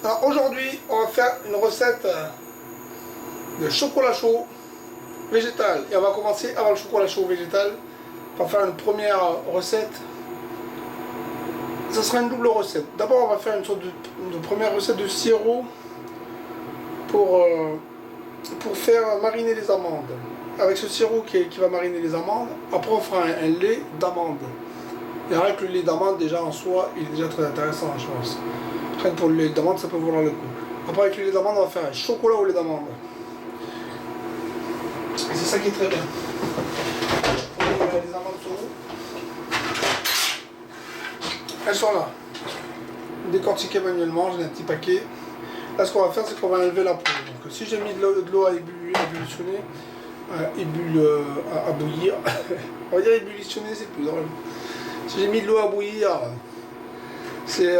Alors aujourd'hui, on va faire une recette de chocolat chaud végétal. Et on va commencer avant le chocolat chaud végétal par faire une première recette. Ça sera une double recette. D'abord, on va faire une sorte de première recette de sirop pour faire mariner les amandes. Avec ce sirop qui va mariner les amandes, après on fera un lait d'amande. Et rien que le lait d'amande, déjà en soi, il est déjà très intéressant, je pense. Rien que pour le lait d'amande, ça peut valoir le coup. Après, avec le lait d'amande, on va faire un chocolat au lait d'amande. C'est ça qui est très bien. Les amandes sont où? Elles sont là. Décortiquées manuellement, j'ai un petit paquet. Là, ce qu'on va faire, c'est qu'on va enlever la peau. Donc, si j'ai mis de l'eau à ébullitionner, à bouillir, on va dire ébullitionner, c'est plus drôle. Si j'ai mis de l'eau à bouillir, c'est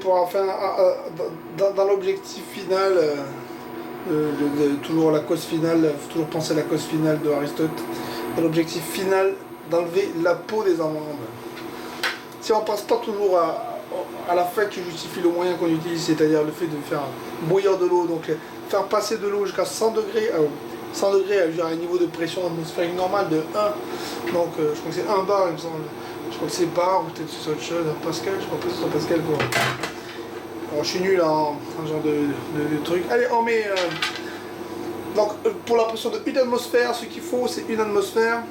pour enfin dans l'objectif final, toujours la cause finale, faut toujours penser à la cause finale de Aristote, dans l'objectif final d'enlever la peau des amandes. Si on ne pense pas toujours à la fin qui justifie le moyen qu'on utilise, c'est-à-dire le fait de faire bouillir de l'eau, donc faire passer de l'eau jusqu'à 100 degrés, 100 degrés à un niveau de pression atmosphérique normal de 1, donc je crois que c'est 1 bar, il me semble. Je crois que c'est bar, ou peut-être c'est autre chose, Pascal, je crois que c'est Pascal quoi. Alors, je suis nul en genre de truc. Allez, on met... donc pour la pression de 1 atmosphère, ce qu'il faut c'est 1 atmosphère,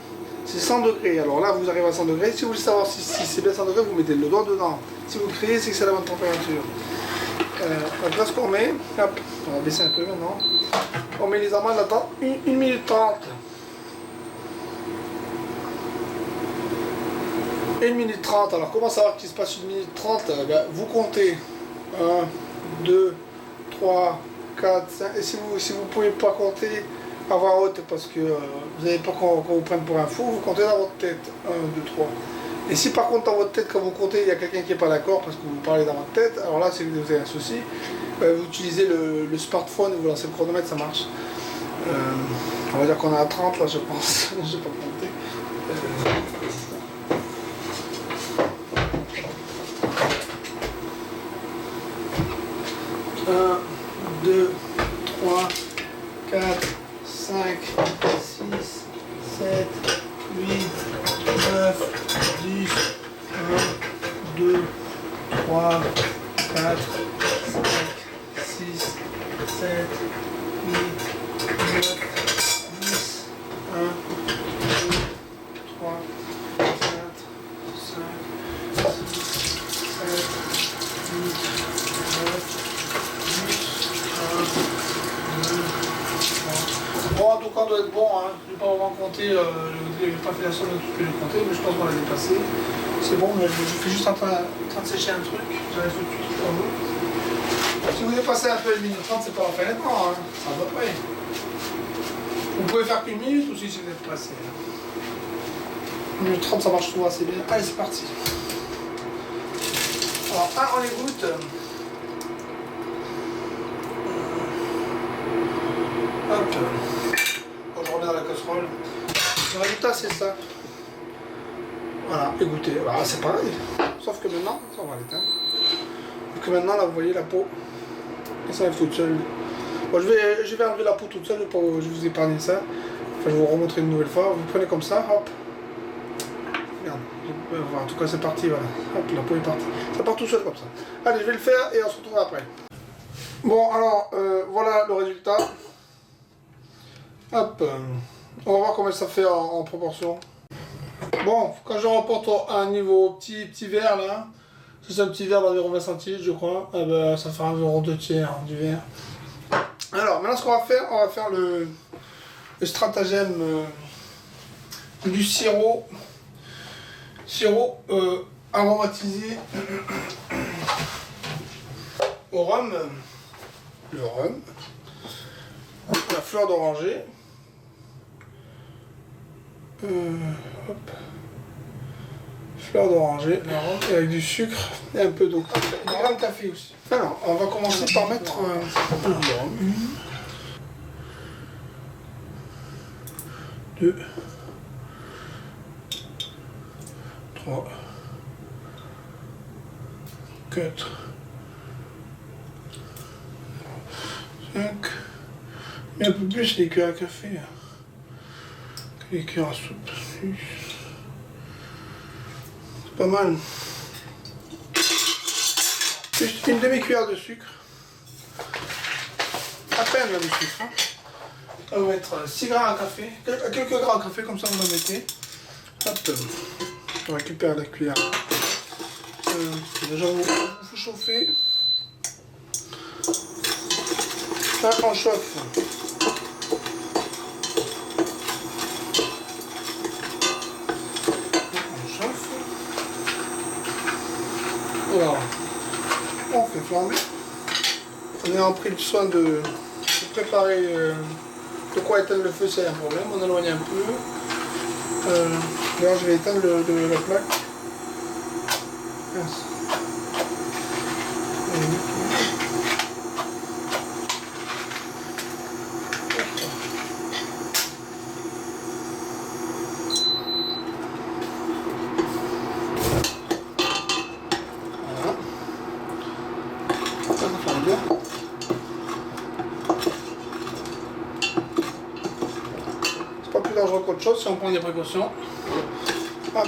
c'est 100 degrés. Alors là vous arrivez à 100 degrés, si vous voulez savoir si c'est bien 100 degrés, vous mettez le doigt dedans. Si vous criez, c'est que c'est la bonne température. Donc là ce qu'on met, hop, on va baisser un peu maintenant. On met les amandes là-dedans, 1 minute 30. 1 minute 30, alors comment savoir qu'il se passe 1 minute 30? Vous comptez 1, 2, 3, 4, 5, et si vous ne pouvez pas compter à voix haute parce que vous n'avez pas qu'on vous prenne pour un fou, vous comptez dans votre tête, 1, 2, 3. Et si par contre dans votre tête, quand vous comptez, il y a quelqu'un qui n'est pas d'accord parce que vous parlez dans votre tête, alors là c'est que vous avez un souci, vous utilisez le smartphone, vous lancez le chronomètre, ça marche. On va dire qu'on est à 30 là je pense, je n'ai pas compté. 1, 2, 3, 4, 5, 6, 7, 8, 9, 10, 1, 2, 3, 4, 5, 6, 7, 8, 9, 10, 1, 2, 3, 4, 5, 6, 7, 8, 9, bon, en tout cas, on doit être bon, hein. Je n'ai pas vraiment compté, je n'ai pas fait la somme de tout ce que j'ai compté, mais je pense qu'on l'a dépassé. C'est bon, mais je suis juste en train de sécher un truc, j'arrive tout de suite pour vous. Si vous dépassez un peu 1 minute 30, c'est pas la fin maintenant, hein. C'est à peu près. Vous pouvez faire qu'une minute aussi si vous êtes pressé. 1 minute 30, ça marche souvent assez bien. Allez, c'est parti. Alors, on égoutte. Hop. Bon, je remets dans la casserole. Le résultat c'est ça. Voilà, égoutter. Voilà, c'est pareil. Sauf que maintenant, ça on va l'éteindre. Sauf que maintenant là vous voyez la peau. Et ça arrive toute seule. Bon, je vais enlever la peau toute seule pour je vous épargner ça. Enfin je vais vous remontrer une nouvelle fois. Vous prenez comme ça, hop. Regarde. En tout cas c'est parti, voilà. Hop, la peau est partie. Ça part tout seul comme ça. Allez, je vais le faire et on se retrouve après. Bon alors voilà le résultat. Hop, on va voir comment ça fait en proportion. Bon, quand je reporte à un niveau petit verre là, c'est un petit verre d'environ 20 centilitres je crois, eh ben, ça fera environ 2 tiers du verre. Alors maintenant ce qu'on va faire le stratagème du sirop aromatisé au rhum, le rhum, la fleur d'oranger. Hop. Fleur d'oranger, avec du sucre et un peu d'eau. Du grain de café aussi. Alors, on va commencer par mettre un peu de rhum. 2, 3, 4, 5, mais un peu plus les cuillères à café que les cuillères à soupe. C'est pas mal. Juste une demi-cuillère de sucre. À peine le sucre. Hein. On va mettre 6 grammes à café, quelques grammes à café, comme ça vous en mettez. Hop, on récupère la cuillère. Déjà vous chauffez. Là on chauffe. On chauffe. Voilà. On fait flamber. On a pris le soin de préparer de quoi éteindre le feu, c'est un problème. On éloigne un peu. D'ailleurs, je vais éteindre la plaque. Yes. Voilà. Ça fait bien. C'est pas plus dangereux qu'autre chose si on prend des précautions. Hop.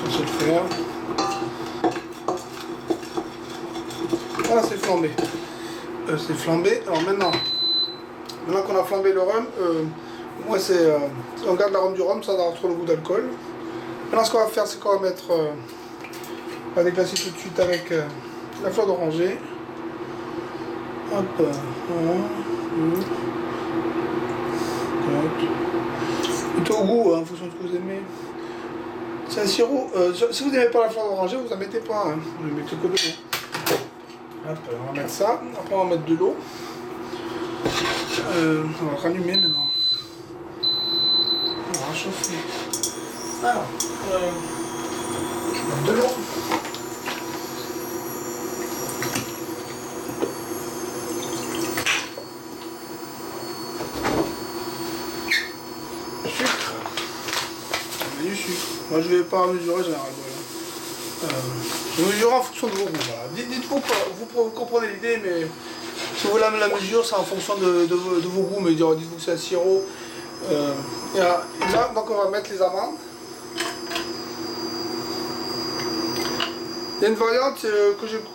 Je vais le faire. Voilà, c'est flambé. C'est flambé. Alors maintenant qu'on a flambé le rhum, moi c'est on garde l'arôme du rhum sans avoir trop le goût d'alcool. Maintenant ce qu'on va faire, c'est qu'on va mettre, on va déglacer tout de suite avec la fleur d'oranger. Hop, voilà. Plutôt au goût, hein, en fonction de ce que vous aimez. C'est un sirop. Si vous n'aimez pas la fleur d'oranger, vous en mettez pas. Hein. Vous mettez que de l'eau. Hop, on va mettre ça. Après, on va mettre de l'eau. On va rallumer maintenant. On va réchauffer. Alors, je vais mettre de l'eau. Moi je vais pas mesurer généralement. Je mesure en fonction de vos goûts. Voilà. Dites-vous, vous comprenez l'idée, mais si vous voulez la mesure, c'est en fonction de vos goûts. Mais dites-vous que c'est un sirop. Et là, donc on va mettre les amandes. Il y a une variante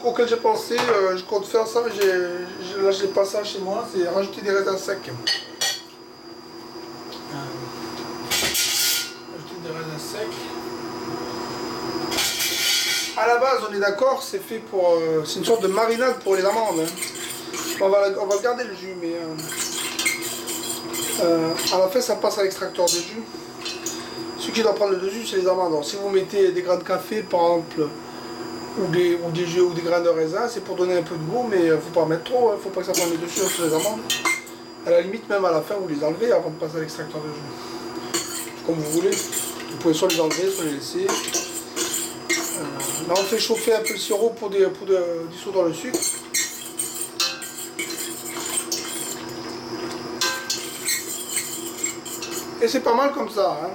auquel j'ai pensé, je compte faire ça, mais là je n'ai pas ça chez moi, c'est rajouter des raisins secs. Des raisins secs. À la base, on est d'accord, c'est fait pour. C'est une sorte de marinade pour les amandes. Hein. On va garder le jus, mais à la fin, ça passe à l'extracteur de jus. Ce qui doit prendre le dessus, c'est les amandes. Alors, si vous mettez des grains de café, par exemple, ou des jus ou des grains de raisin, c'est pour donner un peu de goût, mais il ne faut pas en mettre trop. Il ne faut pas que ça prenne le dessus sur les amandes. À la limite, même à la fin, vous les enlevez avant de passer à l'extracteur de jus. Comme vous voulez. Vous pouvez soit les enlever, soit les laisser. Là on fait chauffer un peu le sirop pour dissoudre le sucre. Et c'est pas mal comme ça. Hein.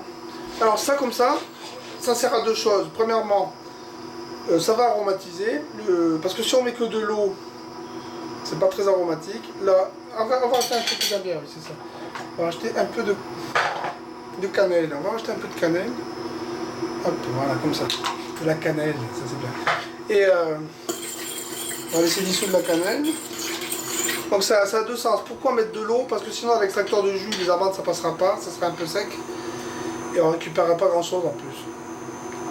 Alors ça comme ça sert à deux choses. Premièrement, ça va aromatiser. Parce que si on met que de l'eau, c'est pas très aromatique. Là, on va acheter un peu plus d'ambiance, c'est ça. On va acheter un peu de cannelle. On va acheter un peu de cannelle. Hop, voilà, comme ça. De la cannelle, ça c'est bien. Et on va laisser dissoudre la cannelle. Donc ça a deux sens. Pourquoi mettre de l'eau? Parce que sinon, avec l'extracteur de jus, les amandes, ça passera pas, ça sera un peu sec. Et on récupérera pas grand chose en plus.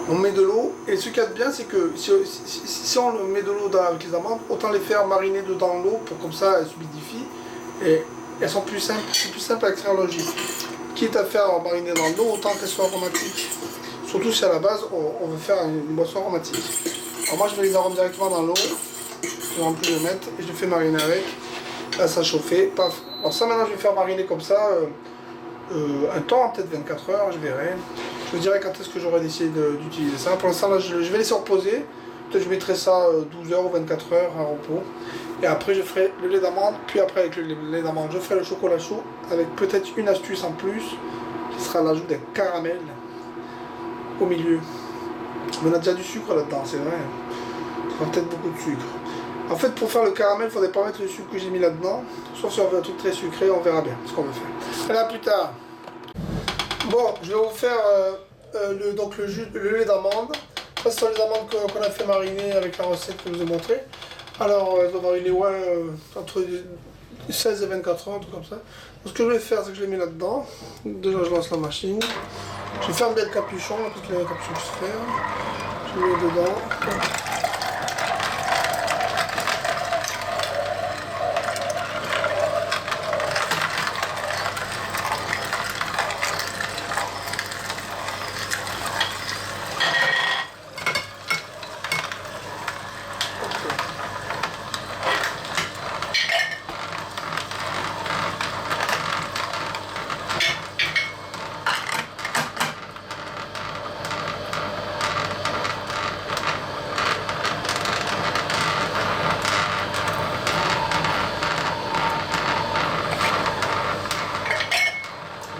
On met de l'eau, et ce qu'il y a de bien, c'est que si on met de l'eau avec les amandes, autant les faire mariner dedans l'eau, pour comme ça elles s'humidifient. Et elles sont plus simples, c'est plus simple à extraire le jus. Quitte à faire mariner dans l'eau, autant qu'elles soient aromatiques. Surtout si à la base on veut faire une boisson aromatique. Alors moi je mets les arômes directement dans l'eau, je vais en plus le mettre et je le fais mariner avec. Là ça a chauffé, paf. Alors ça maintenant je vais faire mariner comme ça un temps, peut-être 24 heures, je verrai. Je vous dirai quand est-ce que j'aurai décidé d'utiliser ça. Pour l'instant là je vais laisser reposer. Peut-être je mettrai ça 12 heures ou 24 heures à repos. Et après je ferai le lait d'amande, puis après avec le lait d'amande je ferai le chocolat chaud avec peut-être une astuce en plus qui sera l'ajout d'un caramel. au milieu. Mais on a déjà du sucre là-dedans, c'est vrai. Ça va peut-être beaucoup de sucre. En fait, pour faire le caramel, il faudrait pas mettre le sucre que j'ai mis là-dedans. Soit si on veut un truc très sucré, on verra bien ce qu'on veut faire. Allez, à plus tard. Bon, je vais vous faire donc le lait d'amande. Ça, ce sont les amandes qu'on a fait mariner avec la recette que je vous ai montrée. Alors, elles vont mariner entre 16 et 24 heures, un truc comme ça. Donc, ce que je vais faire, c'est que je les mets là-dedans. Déjà, je lance la machine. Je ferme bien le capuchon, parce qu'il y a un capuchon qui se ferme. Je le mets dedans.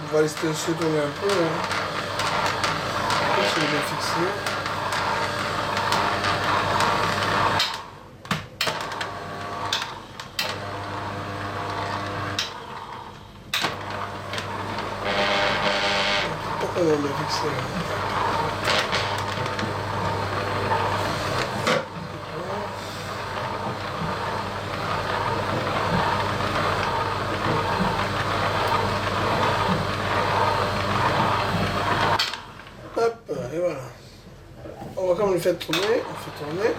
On va laisser se tourner un peu. Je vais bien fixer. Pourquoi on va fixer là? Et voilà. On va quand même le faire tourner, et on vide.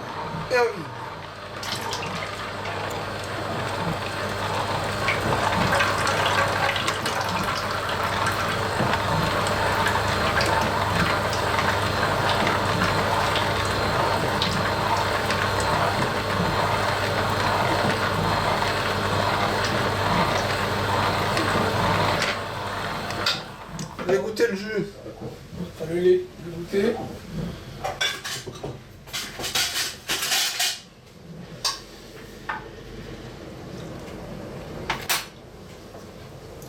Je vais goûter le jus. Enfin le lait, je vais goûter.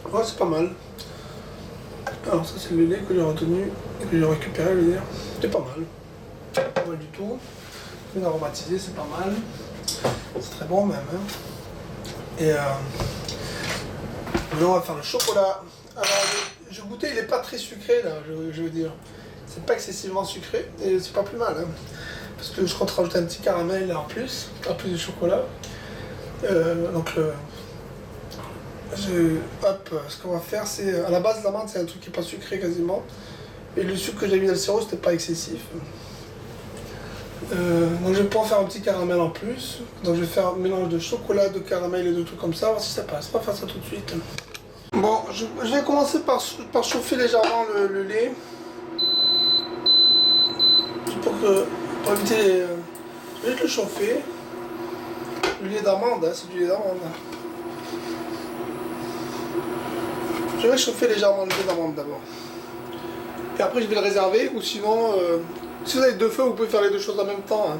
Ouais, c'est pas mal. Alors ça c'est le lait que j'ai retenu, que j'ai récupéré, je veux dire. C'est pas mal. Pas mal du tout. Bien aromatisé, c'est pas mal. C'est très bon même. Hein. Et maintenant on va faire le chocolat. Alors le goûter il est pas très sucré là, je veux dire. C'est pas excessivement sucré et c'est pas plus mal. Hein. Parce que je compte rajouter un petit caramel là en plus du chocolat. Hop, ce qu'on va faire, c'est à la base l'amande c'est un truc qui est pas sucré quasiment, et le sucre que j'ai mis dans le sirop c'était pas excessif. Donc je vais pouvoir faire un petit caramel en plus. Donc je vais faire un mélange de chocolat, de caramel et de trucs comme ça, voir si ça passe. On va faire ça tout de suite. Bon, je vais commencer par chauffer légèrement le lait, juste pour éviter les. Je vais juste le chauffer. Le lait d'amande, hein, c'est du lait d'amande. Je vais chauffer légèrement le lait d'amande d'abord. Et après je vais le réserver, ou sinon, si vous avez deux feux, vous pouvez faire les deux choses en même temps. Hein.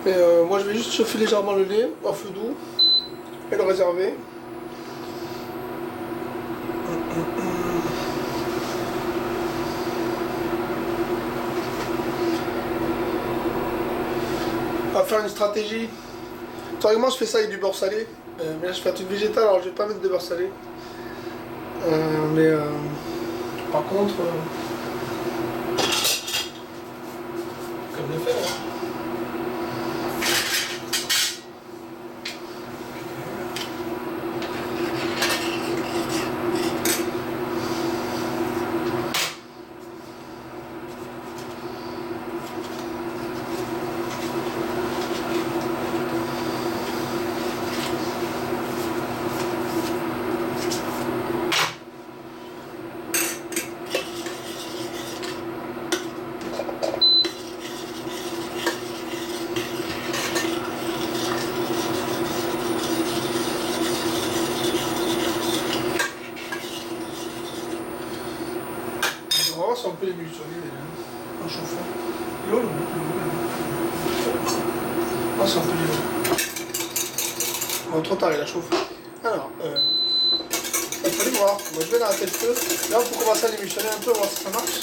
Mais moi je vais juste chauffer légèrement le lait à feu doux et le réserver. On va faire une stratégie. Théoriquement je fais ça avec du beurre salé. Mais là je fais un truc végétal, alors je vais pas mettre de beurre salé. Par contre, comme le faire. Hein. On va voir si on peut l'émulsionner en chauffant. L'eau, on va si on peut l'émulsionner. Bon, trop tard, il a chauffé. Alors, il fallait voir. Moi, je vais l'arrêter le feu. Là, on peut commencer à l'émulsionner un peu, voir si ça marche.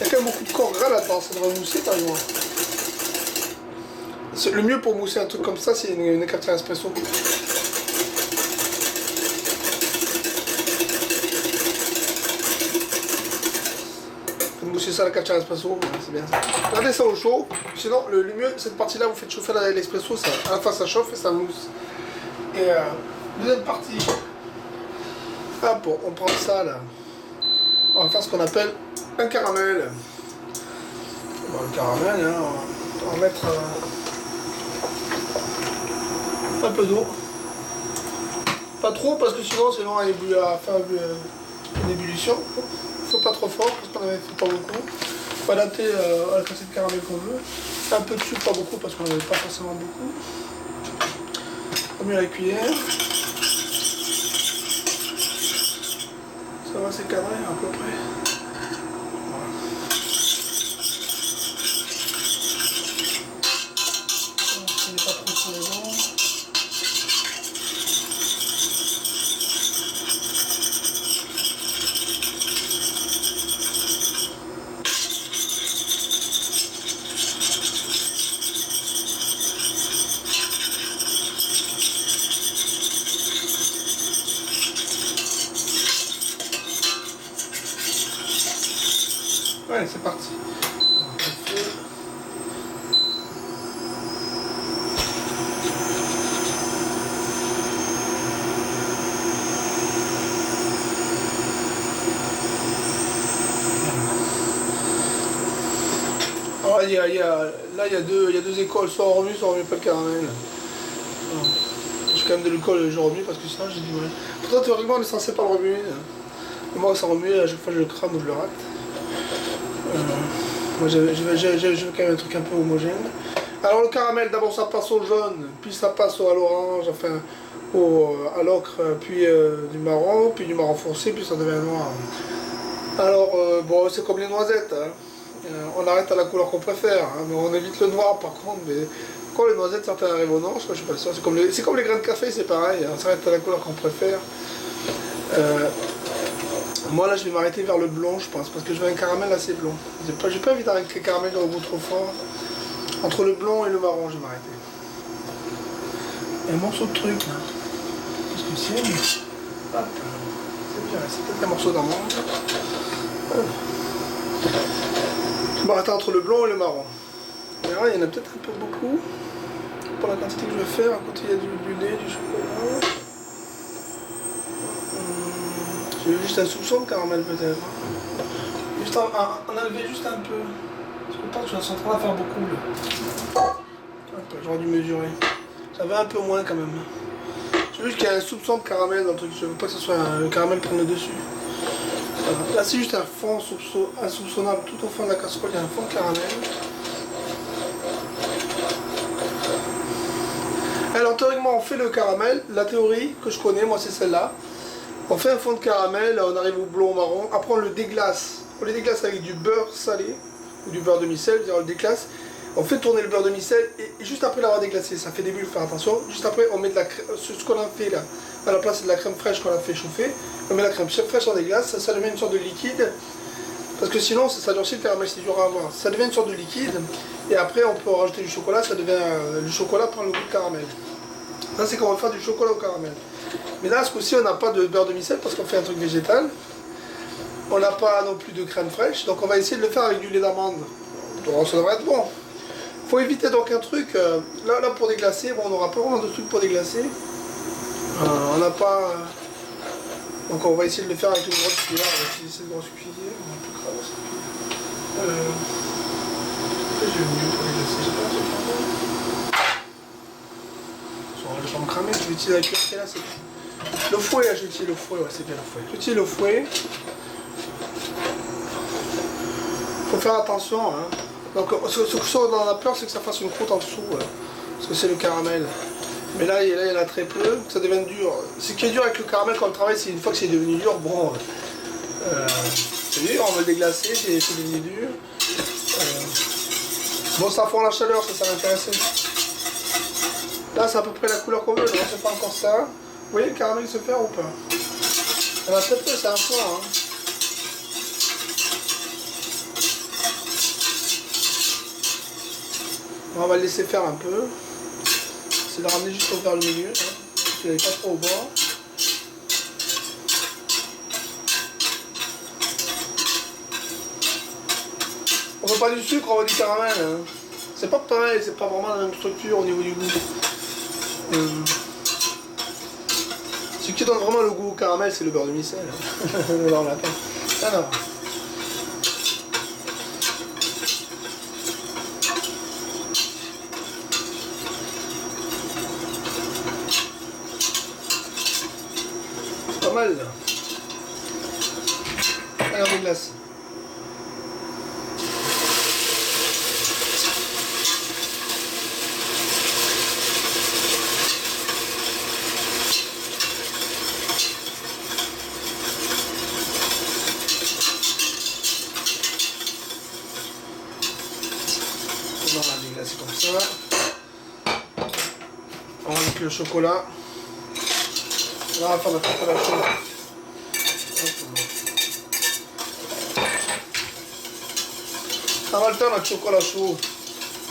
Il y a quand même beaucoup de corps gras là-dedans, ça devrait mousser carrément. Le mieux pour mousser un truc comme ça, c'est une cafetière espresso. Mousser ça à la cafetière espresso, c'est bien ça. Gardez ça au chaud, sinon le mieux, cette partie-là, vous faites chauffer l'espresso, à la fin ça chauffe et ça mousse. Et deuxième partie, hop, on prend ça là. On va faire ce qu'on appelle un caramel. Bon, le caramel, hein, on va mettre un peu d'eau. Pas trop parce que sinon elle va faire une ébullition. Il ne faut pas trop fort parce qu'on avait fait pas beaucoup. On va adapter à la quantité de caramel qu'on veut. Un peu de sucre, pas beaucoup parce qu'on n'avait pas forcément beaucoup. On met la cuillère. Ça va, c'est cadré à peu près. Voilà. Il n'est pas trop sur les dents. Ouais, c'est parti. Alors, il y a deux écoles, soit on remue, soit on remet pas le caramel. Alors, j'ai quand même de l'école, je remue parce que sinon j'ai du mal. Pourtant, théoriquement, on est censé pas le remuer. Moi, ça remue, à chaque fois je le crame ou je le rate. Moi je veux quand même un truc un peu homogène. Alors le caramel, d'abord ça passe au jaune, puis ça passe à l'orange, enfin à l'ocre, puis du marron, puis du marron foncé, puis ça devient noir. Alors bon, c'est comme les noisettes, hein. On arrête à la couleur qu'on préfère, hein, mais on évite le noir par contre. Mais quand les noisettes, certaines arrivent au noir, je suis pas sûr. C'est comme les grains de café, c'est pareil, hein, on s'arrête à la couleur qu'on préfère. Moi là je vais m'arrêter vers le blond je pense, parce que je veux un caramel assez blond. J'ai pas envie d'arrêter le caramel dans le goût trop fort. Entre le blond et le marron je vais m'arrêter. Un morceau de truc là. Qu'est-ce que c'est? Hop. C'est bien, c'est peut-être un morceau d'amande. Je vais m'arrêter entre le blond et le marron. Et là, il y en a peut-être un peu beaucoup. Pour la quantité que je vais faire, à côté il y a du lait, du chocolat. J'ai juste un soupçon de caramel peut-être. Juste en enlever juste un peu. Parce que je pense que je suis en train de faire beaucoup là. J'aurais dû mesurer. J'avais un peu moins quand même. J'ai juste qu'il y a un soupçon de caramel dans le truc. Je veux pas que ce soit le caramel prenne le dessus. Voilà. Là c'est juste un fond insoupçonnable. Tout au fond de la casserole il y a un fond de caramel. Alors théoriquement on fait le caramel. La théorie que je connais moi c'est celle-là. On fait un fond de caramel, on arrive au blond marron, après on le déglace. On le déglace avec du beurre salé ou du beurre demi-sel, on le déglace. On fait tourner le beurre demi-sel et juste après l'avoir déglacé, ça fait des bulles, faire attention. Juste après on met de la crème, ce qu'on a fait là, à la place de la crème fraîche qu'on a fait chauffer, on met la crème fraîche en déglace, ça devient une sorte de liquide. Parce que sinon ça durcit le caramel, c'est dur à avoir. Ça devient une sorte de liquide et après on peut rajouter du chocolat, ça devient le chocolat prend le goût de caramel. Ça c'est quand on va faire du chocolat au caramel. Mais là, ce coup-ci, on n'a pas de beurre demi-sel parce qu'on fait un truc végétal. On n'a pas non plus de crème fraîche, donc on va essayer de le faire avec du lait d'amande. Donc ça devrait être bon. Il faut éviter donc un truc, là pour déglacer, bon, on n'aura pas vraiment de truc pour déglacer. On n'a pas... donc on va essayer de le faire avec une grosse cuillère, on va utiliser cette grosse cuillère. On va un peu cramer cette cuillère. J'ai mieux pour déglacer, je sais pas, je vais pas me cramer, je vais utiliser la cuillère qui est là, c'est le fouet, là, j'utilise le fouet, ouais, c'est bien le fouet. J'utilise le fouet. Faut faire attention, hein. Donc, ce qu'on a peur, c'est que ça fasse une croûte en dessous, parce que c'est le caramel. Mais là, il y en a très peu, que ça devienne dur. Ce qui est dur avec le caramel quand on le travaille, c'est une fois que c'est devenu dur, bon, c'est dur, on va le déglacer, c'est devenu dur. Bon, ça fond la chaleur, ça va intéresser. Là, c'est à peu près la couleur qu'on veut, je ne sais pas encore ça. Vous voyez le caramel se faire ou pas? Il y en a très peu, c'est un point. Hein. On va le laisser faire un peu. C'est de ramener juste vers le milieu, hein, parce qu'il n'est pas trop au bord. On veut pas du sucre, on veut du caramel. Hein. C'est pas pareil, c'est pas vraiment la même structure au niveau du goût. Ce qui donne vraiment le goût au caramel, c'est le beurre de micelle. Alors, là, alors. C'est pas mal là. Alors des glaces. On va déglacer comme ça. On va mettre le chocolat. Là, on va faire notre chocolat chaud. On va le faire notre chocolat chaud.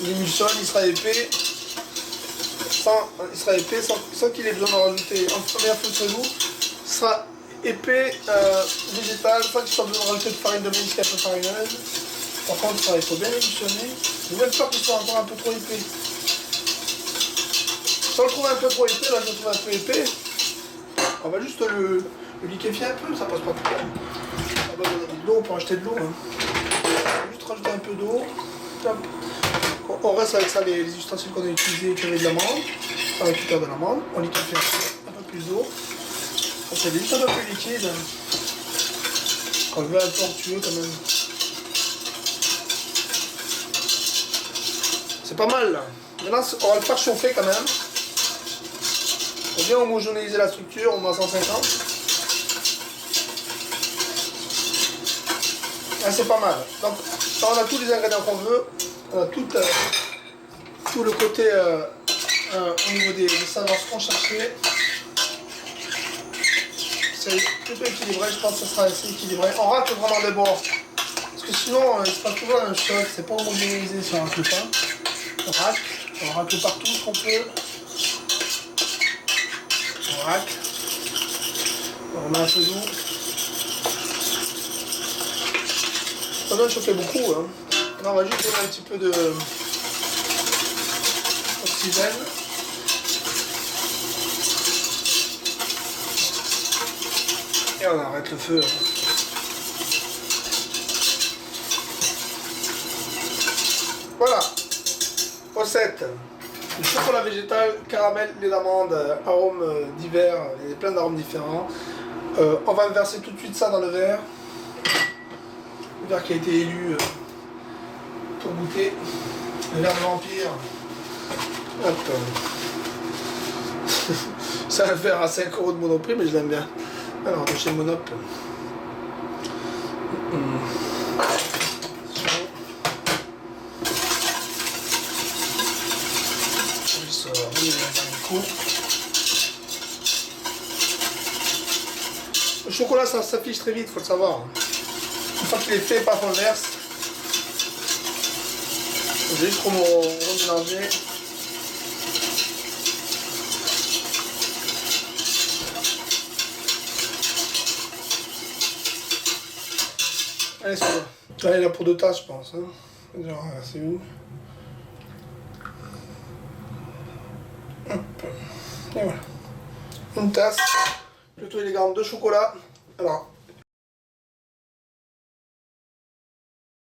L'émulsion, il sera épais. Il sera épais sans qu'il ait besoin de rajouter en première fois sur vous. Il sera épais, végétal, sans qu'il soit besoin de rajouter de farine de maïs, café farineuse. Par contre, ça, il faut bien émulsionner. J'ai même peur qu'il soit encore un peu trop épais. Si on le trouve un peu trop épais, là je le trouve un peu épais. On va juste le liquéfier un peu, ça passe pas trop. On va donner de l'eau pour acheter de l'eau. Hein. On va juste rajouter un peu d'eau. On reste avec ça les ustensiles qu'on a utilisés qui avaient de l'amande. On récupère de l'amande, on liquéfie un peu plus d'eau. C'est juste un peu plus liquide. On le veut un peu onctueux quand même. C'est pas mal là. Maintenant on va le faire chauffer quand même. Pour bien homogénéiser la structure, on met à 150. Ah, c'est pas mal. Donc là, on a tous les ingrédients qu'on veut. On a tout le côté au niveau des saveurs qu'on cherchait. C'est plutôt équilibré, je pense que ça sera assez équilibré. On rate vraiment les bords. Parce que sinon, il se passe toujours la même chose. C'est pas homogénéisé sur un peu pain. On racle partout ce qu'on peut. On racle. On remet un peu d'eau. Ça doit chauffer beaucoup. Hein. Là, on va juste donner un petit peu de oxygène. Et on arrête le feu. Voilà. Recette. Du chocolat végétal, caramel, lait d'amande, arômes divers, il y a plein d'arômes différents. On va verser tout de suite ça dans le verre. Le verre qui a été élu pour goûter. Le verre de vampire. Hop. C'est un verre à 5 € de Monoprix, mais je l'aime bien. Alors, de chez Monop. Le chocolat, ça s'affiche très vite, faut le savoir. Une fois qu'il est fait, pas qu'on le verse. J'ai juste remélanger. Allez, c'est bon. Là, il est là pour 2 tasses, je pense. Hein. Genre, c'est où? Hop. Et voilà. Une tasse, plutôt élégante de chocolat. Alors,